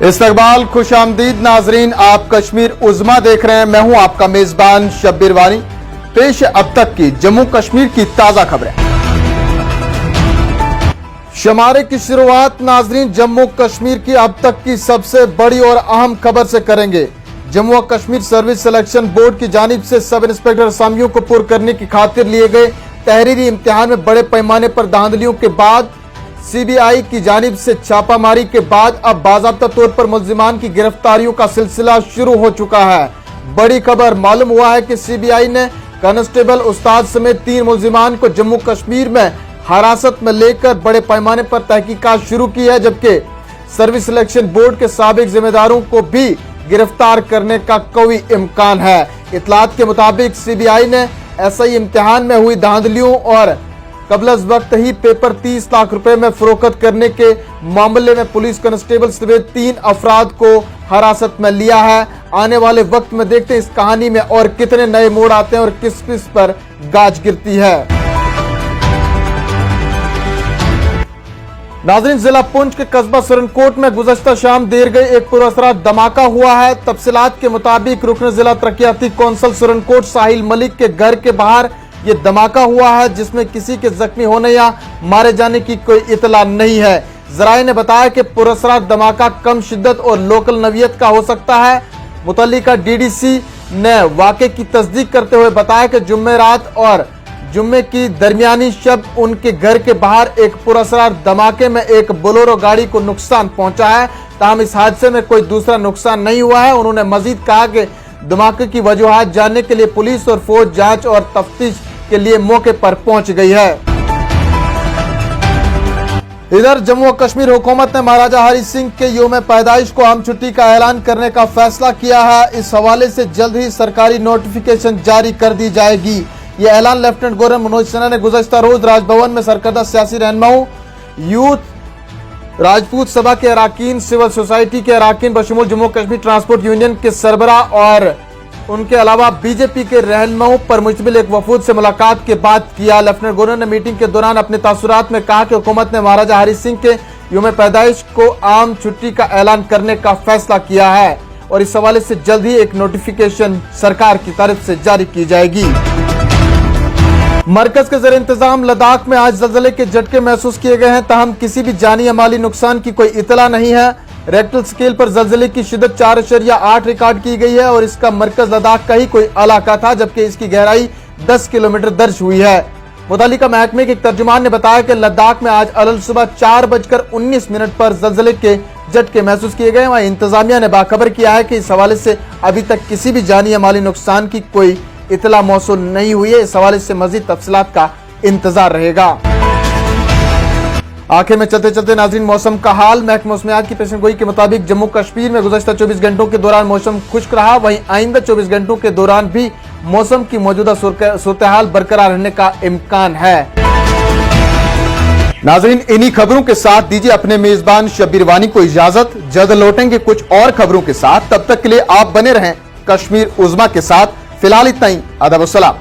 इस्तकबाल खुशामदीद नाजरीन, आप कश्मीर उज़्मा देख रहे हैं। मैं हूं आपका मेजबान शब्बीर वानी। पेश है अब तक की जम्मू कश्मीर की ताजा खबरें। शुमारे की शुरुआत नाजरीन जम्मू कश्मीर की अब तक की सबसे बड़ी और अहम खबर से करेंगे। जम्मू और कश्मीर सर्विस सिलेक्शन बोर्ड की जानिब से सब इंस्पेक्टर असामियों को पुर करने की खातिर लिए गए तहरीरी इम्तिहान में बड़े पैमाने पर धांधलियों के बाद सीबीआई की जानिब से छापामारी के बाद अब बाज़ाब्ता तौर पर मुल्जिमान की गिरफ्तारियों का सिलसिला शुरू हो चुका है। बड़ी खबर मालूम हुआ है कि सीबीआई ने कांस्टेबल उस्ताद समेत 3 मुल्जिमान को जम्मू कश्मीर में हिरासत में लेकर बड़े पैमाने पर तहकीकात शुरू की है, जबकि सर्विस सिलेक्शन बोर्ड के साबिक जिम्मेदारों को भी गिरफ्तार करने का कोई इम्कान है। इतलात के मुताबिक सीबीआई ने एसआई इम्तिहान में हुई धांधलियों और कबल वक्त ही पेपर 30 लाख रुपए में फरोख्त करने के मामले में पुलिस कांस्टेबल समेत 3 अफराद को हिरासत में लिया है। आने वाले वक्त में देखते हैं इस कहानी में और कितने नए मोड़ आते हैं और किस किस पर गाज गिरती है। नाज़रीन, जिला पुंछ के कस्बा सुरनकोट में गुज़श्ता शाम देर गई एक पुरअसरार धमाका हुआ है। तफसीलात के मुताबिक रुकन जिला तरक्याती कौंसल सुरनकोट साहिल मलिक के घर के बाहर ये धमाका हुआ है, जिसमें किसी के जख्मी होने या मारे जाने की कोई इतला नहीं है। जराये ने बताया कि पुरअसरार धमाका कम शिद्दत और लोकल नवियत का हो सकता है। मुतल्लिका डीडीसी ने वाक़े की तस्दीक करते हुए बताया कि जुम्मे रात और जुम्मे की दरमियानी शब उनके घर के बाहर एक पुरअसरार धमाके में एक बोलेरो गाड़ी को नुकसान पहुंचा है। ताहम इस हादसे में कोई दूसरा नुकसान नहीं हुआ है। उन्होंने मजीद कहा कि धमाके की वजूहात जानने के लिए पुलिस और फौज जांच और तफ्तीश के लिए मौके पर पहुंच गई है। इधर जम्मू और कश्मीर हुकूमत ने महाराजा हरि सिंह के यौम पैदाइश को आम छुट्टी का ऐलान करने का फैसला किया है। इस हवाले से जल्द ही सरकारी नोटिफिकेशन जारी कर दी जाएगी। ये ऐलान लेफ्टिनेंट गवर्नर मनोज सिन्हा ने गुज़श्ता रोज राजभवन में सरकर्दा सियासी रहनुमाओं, यूथ राजपूत सभा के अराकीन, सिविल सोसाइटी के अराकीन बशमूल जम्मू कश्मीर ट्रांसपोर्ट यूनियन के सरबराह और उनके अलावा बीजेपी के रहनुमाओं पर मुश्तमिल एक वफूद से मुलाकात के बाद किया। लेफ्टिनेंट गवर्नर ने मीटिंग के दौरान अपने तासुरात में कहा कि हुकूमत ने महाराजा हरि सिंह के यौम पैदाइश को आम छुट्टी का ऐलान करने का फैसला किया है और इस हवाले से जल्द ही एक नोटिफिकेशन सरकार की तरफ से जारी की जाएगी। मरकज के ज़ेर इंतजाम लद्दाख में आज ज़लज़ले के झटके महसूस किए गए हैं, ताहम किसी भी जानी या माली नुकसान की कोई इतला नहीं है। रेक्टल स्केल पर ज़लज़ले की शिद्दत 4.8 रिकॉर्ड की गई है और इसका मरकज लद्दाख का ही कोई इलाका था, जबकि इसकी गहराई 10 किलोमीटर दर्ज हुई है। मुतालिका महकमे के एक तर्जुमान ने बताया कि लद्दाख में आज अलल सुबह 4:19 पर ज़लज़ले के झटके महसूस किए गए। वहीं इंतजामिया ने बाखबर किया है कि इस हवाले से अभी तक किसी भी जानी या माली नुकसान की कोई इतला मौसूल नहीं हुई है। इस हवाले से मजीद तफसीलात का इंतजार रहेगा। आखिर में चलते चलते नाज़रीन मौसम का हाल। महकमा मौसमियात की पेशेनगोई के मुताबिक जम्मू कश्मीर में गुज़श्ता 24 घंटों के दौरान मौसम खुश्क रहा। वहीं आइंदा 24 घंटों के दौरान भी मौसम की मौजूदा सूरत हाल बरकरार रहने का इम्कान है। नाज़रीन, इन्हीं खबरों के साथ दीजिए अपने मेजबान शब्बीर वानी को इजाजत। जल्द लौटेंगे कुछ और खबरों के साथ। तब तक के लिए आप बने रहें कश्मीर उज़्मा के साथ। फिलहाल इतना ही। अदब व सलाम।